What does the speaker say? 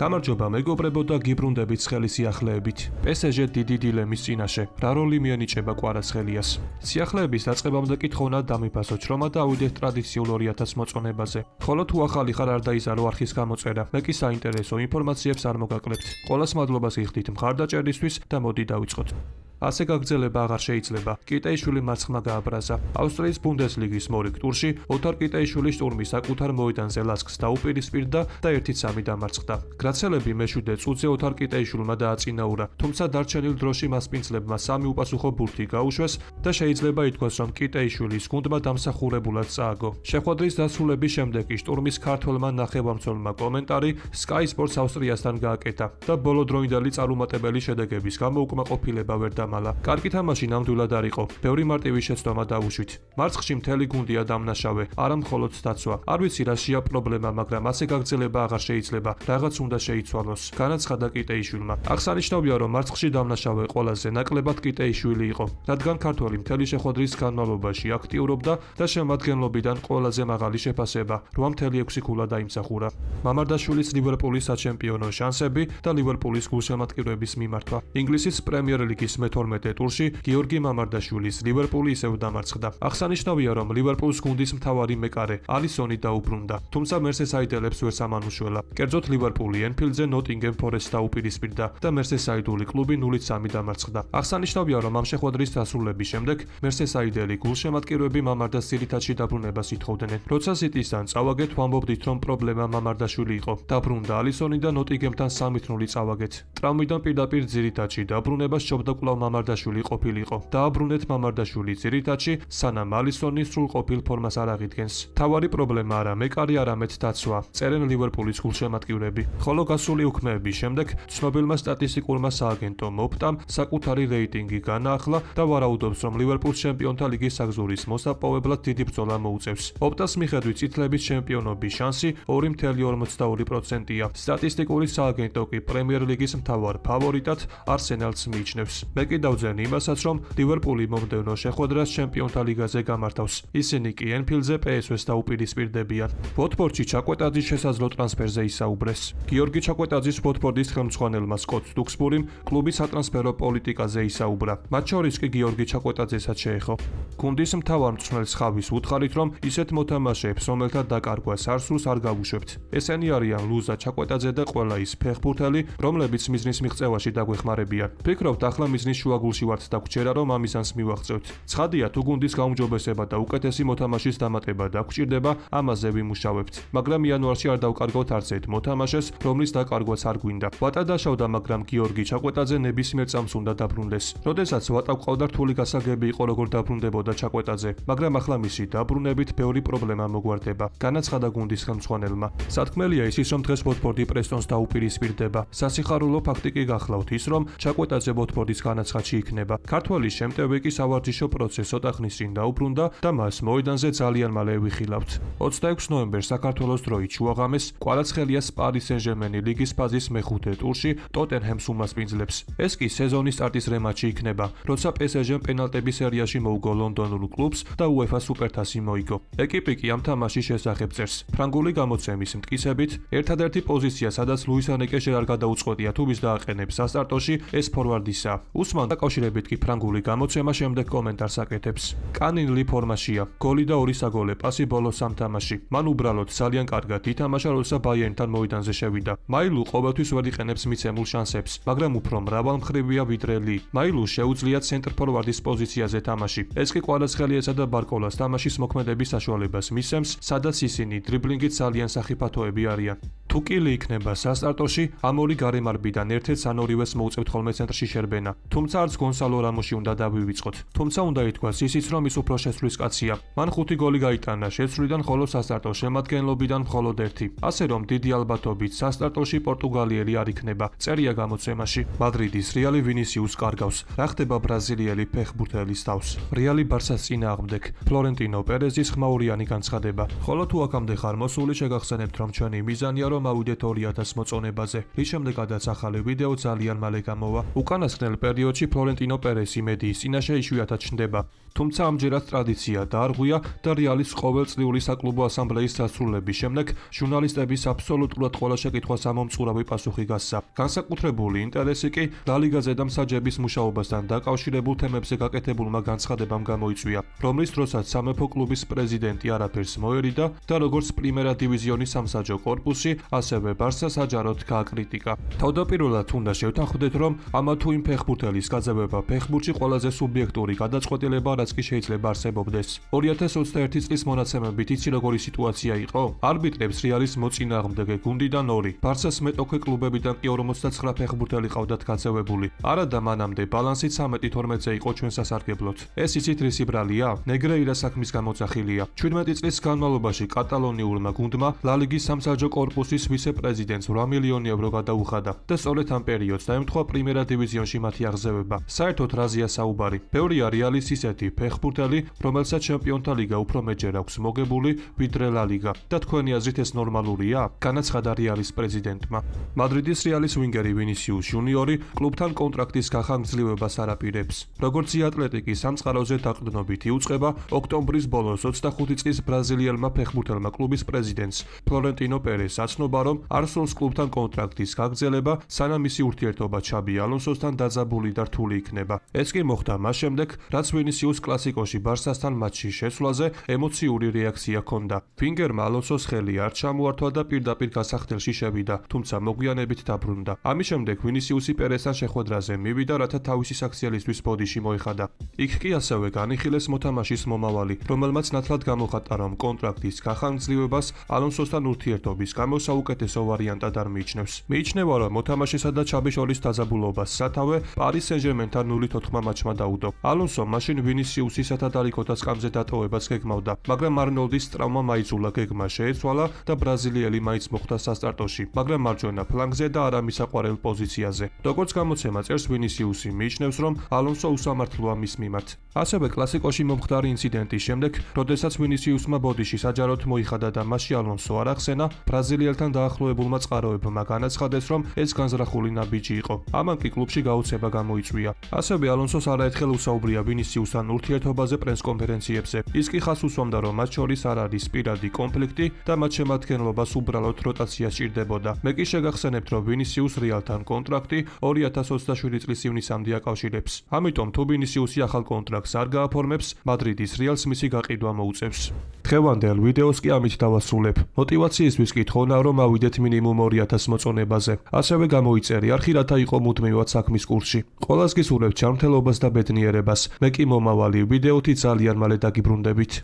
გამარჯობა მეგობრებო და გიბრუნდებით ცხელი სიახლეებით. PSG დიდი დილემის წინაშე. რა როლი მიენიჭება კვარაცხელიას? სიახლეების დაწყებამდე კი თხოვნა დამიფასოთ შრომა და ავიდეთ ტრადიციულ 2000 მოწონებაზე. ხოლო თუ ახალი ხარ არ დაიზარო არხის გამოწერა, მე კი საინტერესო ინფორმაციებს არ მოგაკლებთ. ყველას მადლობას გიხდით მხარდაჭერისთვის და მოდი დავიწყოთ. ასე გაგრძელება აღარ შეიძლება. კიტაიშვილი მარცხმა გააბრაზა. ავსტრიის ბუნდესლიგის მორიგ ტურში ოთარ კიტაიშვილი შტურმის საკუთარ მოედანზე ლასკს დაუპირისპირდა და 1-3 დამარცხდა. გრაცელები მეშვიდე წუთზე ოთარ კიტაიშვილმა დააწინაურა, თუმცა დარჩენილ დროში მასპინძლებმა 3 უპასუხო ბურთი გაუშვეს და შეიძლება ითქვას, რომ კიტაიშვილის გუნდმა დამსახურებულად წააგო. შეხვედრის დასრულების შემდეგ კი შტურმის ქართველმა ნახევარმცველმა კომენტარი Sky Sports ავსტრიასთან გააკეთა და ბოლოდროინდელი წარუმატებელი შედეგების გამო უკმაყოფილება ვერ კარგი თამაში ნამდვილად არ იყო. ბევრი მარტივი შეცდომა დაუშვით. მარცხში მთელი გუნდია დამნაშავე, არა მხოლოდ დაცვა. არ ვიცი რაშია პრობლემა, მაგრამ ასე გაგრძელება აღარ შეიძლება. რაღაც უნდა შეიცვალოს. განაცხადა კიტეიშვილმა. აღსანიშნავია, რომ მარცხში დამნაშავე ყველაზე ნაკლებად კიტეიშვილი იყო, რადგან ქართველი მთელი შეხვედრის განმავლობაში აქტიურობდა და შემადგენლობიდან ყველაზე მაღალი შეფასება 8.6 ქულა დაიმსახურა. მამარდაშვილის ლივერპულის საჩემპიონო შანსები და ლივერპულის გულშემატკივრების მიმართვა. ინგლისის პრემიერ ლიგის 12 ტურში გიორგი მამარდაშვილის ლივერპული ისევ დამარცხდა. აღსანიშნავია, რომ ლივერპულის გუნდის მთავარი მეკარე ალისონი დაუბრუნდა, თუმცა მერსესაიდელებს ვერ სამანუშველა. კერძოდ ლივერპული ენფილდზე ნოტინგემ ფორესტს დაუპირისპირდა და მერსესაიდული კლუბი 0-3 დამარცხდა. აღსანიშნავია, რომ ამ შეხვედრის დასრულების შემდეგ მერსესაიდელი გულშემატკივრები მამარდას ძირითადში დაბრუნებას ითხოვდნენ. როცა სიტისთან წავაგეთ, ვამბობდით, რომ პრობლემა მამარდაშვილი იყო. დაბრუნდა ალისონი და ნოტინგემთან 3-0 წავაგეთ. ტრამვიდან პირდაპირ ძირითადში დაბრუნებას შობდა კვლავ მამარდაშვილი ყოფილიყო. დააბრუნეთ მამარდაშვილი ძირითადში, სანამ ალისონი სრულყოფილ ფორმას არ აღიდგენს. თავარი პრობლემა არა მეკარი, არამედ დაცვა. წერენ ლივერპულის გულშემატკივრები. ხოლო გასული უქმეების შემდეგ ცნობილმა სტატისტიკურმა სააგენტომ ოპტამ საკუთარი რეიტინგი განაახლა და ვარაუდობს, რომ ლივერპულს ჩემპიონთა ლიგის საგზურის მოსაპოვებლად დიდი ბრძოლა მოუწევს. ოპტას მიხედვით წითლების ჩემპიონობის შანსი 2.42%-ია. სტატისტიკური სააგენტო კი პრემიერ ლიგის მთავარ ფავორიტად არსენალს მიიჩნევს. მე კი დავძენ იმასაც, რომ ლივერპული მომდევნო შეხვედრას ჩემპიონთა ლიგაზე გამართავს. ისინი კი ენფილდზე PSV-ს დაუპირისპირდებიან. ვოტფორდში ჩაკვეტაძის შესაძლო ტრანსფერზე ისაუბრეს. გიორგი ჩაკვეტაძის ვოტფორდის ხელმძღვანელმა სკოტ სტუქსბურიმ კლუბის სატრანსფერო პოლიტიკაზე ისაუბრა. მათ შორის კი გიორგი ჩაკვეტაძესაც შეეხო. გუნდის მთავარ მწვრთნელს ხავის უთხარით, რომ ისეთ მოთამაშეებს, რომელთა დაკარგვას არსულს არ გავუშვებთ. ესენი არიან ლუზა ჩაკვეტაძე და ყველა ის ფეხბურთელი, რომლებიც მიზნის მიღწევაში დაგვეხმარებიან. ფიქრობთ, ახლა მიზნის შუაგულში ვართ და გვჭირდა, რომ ამისანს მივაღწევთ. ცხადია, თუ გუნდის გაუმჯობესება და უკეთესი მოთამაშის დამატება დაგვჭირდება, ამაზე ვიმუშავებთ. მაგრამ იანვარში არ დავკარგოთ არც ერთ მოთამაშეს, რომლის დაკარგვაც არ გვინდა. ვატა დაშავდა, მაგრამ გიორგი ჩაკვეტაძე ნებისმიერ წამს უნდა დაბრუნდეს. როდესაც ვატა გვყავდა, რთული გასაგები იყო, როგორ დაბრუნდებოდა ჩაკვეტაძე, მაგრამ ახლა მისი დაბრუნებით ბევრი პრობლემა მოგვარდება. განაცხადა გუნდის ხელმძღვანელმა. სათქმელია ის, რომ დღეს ვოტფორდი პრესტონს დაუპირისპირდება. სასიხარულო ფაქტი კი გახლავთ ის, რომ ჩაკვეტაძე ვოტფორდის განაცხადში იქნება. ქართველის შემტევი კი სავარჯიშო პროცესს ცოტა ხნის წინ დაუბრუნდა და მას მოედანზე ძალიან მალე ვიხილავთ. 26 ნოემბერს საქართველოს დროით შუაღამეს კვარაცხელიას პარი სენ-ჟერმენი ლიგის ფაზის მეხუთე ტურში ტოტენჰემს უმასპინძლებს. ეს კი სეზონის სტარტის რემატჩი იქნება, როცა PSG-მ პენალტების სერიაში მოუგო ლონდონურ კლუბს და UEFA სუპერთასი მოიგო. ეკიპი კი ამ თამაშის შესახებ წერს. ფრანგული გამოცემის მტკიცებით, ერთადერთი პოზიცია, სადაც ლუის ანიკე შე არ გადაუწყვეტია თუ ვის დააყენებს სასტარტოში, ეს ფორვარდისა. უსმან დაკავშირებით კი ფრანგული გამოცემა შემდეგ კომენტარს აკეთებს. კანინლი ფორმაშია, გოლი და 2 საგოლე პასი ბოლოს 3 თამაში. მან უბრალოდ ძალიან კარგად ითამაშა, როცა ბაიერნთან მოედანზე შევიდა. მაილუ ყოველთვის ვერ იყენებს მიცემულ შანსებს, მაგრამ უფრო მრავალმხრივია ვიდრე ალი. მაილუს შეუძლია ცენტრ ფორვარდის პოზიციაზე თამაში. ეს კი კვარაცხელიასა და ბარკოლას თამაშის მოქმედების საშუალებას მისცემს, სადაც ისინი დრიბლინგით ძალიან სახიფათოები არიან. თუ კილი იქნება სასტარტოში, ამ ორი გარემარბიდან ერთ-ერთს ან ორივეს მოუწევთ ხოლმე ცენტრში შერბენა. თუმცა არც გონსალო რამოში უნდა დავივიწყოთ. თუმცა უნდა ითქვას ისიც, რომ ის უფრო შეცვლის კაცია. მან 5 გოლი გაიტანა შეცვლიდან, ხოლო სასტარტო შემადგენლობიდან მხოლოდ 1. ასე რომ დიდი ალბათობით სასტარტოში პორტუგალიელი არ იქნება. წერია გამოცემაში. მადრიდის რეალი ვინისიუს კარგავს. რა ხდება ბრაზილიელი ფეხბურთელის თავს? რეალი ბარსას წინააღმდეგ. ფლორენტინო პერეზის ხმაურიანი განცხადება. ხოლო თუ აქამდე ხარ მოსული, შეგახსენებთ, რომ ჩვენი მიზანია, რომ ავიდეთ 2000 მოწონებაზე. რის შემდეგაც ახალი ვიდეო ძალიან მალე გამოვა. უკანასკნელ პერიოდში რეალში ფლორენტინო პერესი მედიის წინაშე იშვიათად ჩნდება. თუმცა ამჯერად ტრადიცია დაარღვია და რეალის ყოველწლიური საკლუბო ასამბლეის დასრულების შემდეგ ჟურნალისტების აბსოლუტურად ყველა შეკითხვას ამომწყურავი პასუხი გასცა. განსაკუთრებული ინტერესი კი ლა ლიგაზე და მსაჯების მუშაობასთან დაკავშირებულ თემებზე გაკეთებულმა განცხადებამ გამოიწვია, რომლის დროსაც სამეფო კლუბის პრეზიდენტი არაფერს მოერიდა და როგორც პრიმერა დივიზიონის სამსაჯო კორპუსი, ასევე ბარსას აჯაროდ გააკრიტიკა. თავდაპირველად უნდა შევთანხმდეთ, რომ ამა თუ იმ ფეხბურთელის გაძევება ფეხბურთში ყველაზე სუბიექტური გადაწყვეტილება რაც კი შეიძლება არსებობდეს. 2021 წლის მონაცემებით იცი როგორი სიტუაცია იყო? არბიტრებს რეალის მოწინააღმდეგე გუნდიდან 2, ბარსას მეტოქე კლუბებიდან კი 59 ფეხბურთელი ყავდათ გაძევებული. არა და მანამდე ბალანსი 13-12-ზე იყო ჩვენ სასარგებლოდ. ეს იცით რის იბრალია? ნეგრეირა საქმის გამოძახილია. 17 წლის განმავლობაში კატალონიურმა გუნდმა ლა ლიგის სამსაჯო კორპუსის ვიცე-პრეზიდენტს 8 მილიონი ევრო გადაუხადა და სწორედ ამ პერიოდს დაემთხვა პრიმერა დივიზიონში მათი აღზევება. საერთოდ რაზეა საუბარი? ბევრია რეალის ისეთი ფეხბურთელი, რომელსაც ჩემპიონთა ლიგა უფრო მეტჯერ აქვს მოგებული, ვიდრე ლა ლიგა. და თქვენი აზრით ეს ნორმალურია? განაცხადა რეალის პრეზიდენტმა. მადრიდის რეალის ვინგერი ვინისიუს ჟუნიორი კლუბთან კონტრაქტის გახანგრძლივებას არაპირებს. როგორც ატლეტიკის სამწყაროზე დაყრდნობით იუწყება, ოქტომბრის ბოლოს 25 წლის ბრაზილიელმა ფეხბურთელმა კლუბის პრეზიდენტს ფლორენტინო პერესს აცნობა, რომ არ სურს კლუბთან კონტრაქტის გაგრძელება, სანამ მისი ურთიერთობა ჩაბი ალონსოსთან დაძაბული და რთული იქნება. ეს კი მოხდა მას შემდეგ, რაც ვინისიუს კლასიკოში ბარსასთან მატჩში შესვლაზე ემოციური რეაქცია ჰქონდა. ვინგერმა ალონსოს ხელი არ ჩამოართვა და პირდაპირ გასახდელში შევიდა, თუმცა მოგვიანებით დაბრუნდა. ამის შემდეგ ვინისიუსი პერესთან შეხვედრაზე მივიდა, რათა თავისი საქციელისთვის ბოდიში მოეხადა. იქ კი ასევე განიხილეს მოთამაშის მომავალი, რომელმაც ნათლად გამოხატა, რომ კონტრაქტის გახანგრძლივებას ალონსოსთან ურთიერთობის გამო საუკეთესო ვარიანტად არ მიიჩნევს. მიიჩნევა, რომ მოთამაშესა და ჩაბი შორის დაძაბულობას სათავე პარის სენ-ჟერმენთან 0-4 მატჩმა დაუდო. ალონსო მაშინ ვინისიუსისა და დალიკოტას კამზე დატოვებას გეგმავდა, მაგრამ არნოლდის ტრავმა მაიძულა, გეგმა შეეცვალა და ბრაზილიელი მაინც მოხვდა სასტარტოში, მაგრამ მარჯვენა ფლანგზე და არ ამისაყვარელ პოზიციაზე. როგორც გამოცემა წერს, ვინისიუსი მიიჩნევს, რომ ალონსო უსამართლოა მის მიმართ. ასევე კლასიკოში მომხდარი ინციდენტის შემდეგ, როდესაც ვინისიუსმა ბოდიში საჯაროდ მოიხადა და მასში ალონსო არ ახსენა, ბრაზილიელთან დაახლოებულმა წყაროებმა განაცხადეს, რომ ეს განზრახული ნაბიჯი იყო. ამან კი კლუბში გაუცება გამოიწვია. ასევე ალონსოს არაერთხელ უსაუბრია ვინისიუსთან ურთიერთობაზე პრესკონფერენციებზე. ის კი ხას უსვამდა, რომ მათ შორის არ არის პირადი კონფლიქტი და მათ შემადგენლობას უბრალოდ როტაცია სჭირდებოდა. მე კი შეგახსენებთ, რომ ვინისიუს რეალთან კონტრაქტი 2027 წლის ივნისამდე აკავშირებს. ამიტომ თუ ვინისიუსი ახალ კონტრაქტს არ გააფორმებს, მადრიდის რეალს მისი გაყიდვა მოუწევს. დღევანდელ ვიდეოს კი ამით დავასრულებ. მოტივაციისთვის კი თხოვნა, რომ ავიდეთ მინიმუმ 2000 მოწონებაზე. ასევე გამოიწერი არხი, რათა იყო მუდმივად საქმის კურსში. ყველას გისურვებთ ჯანმრთელობას და ბედნიერებას. მე კი მომავალი ვიდეოთი ძალიან მალე დაგიბრუნდებით.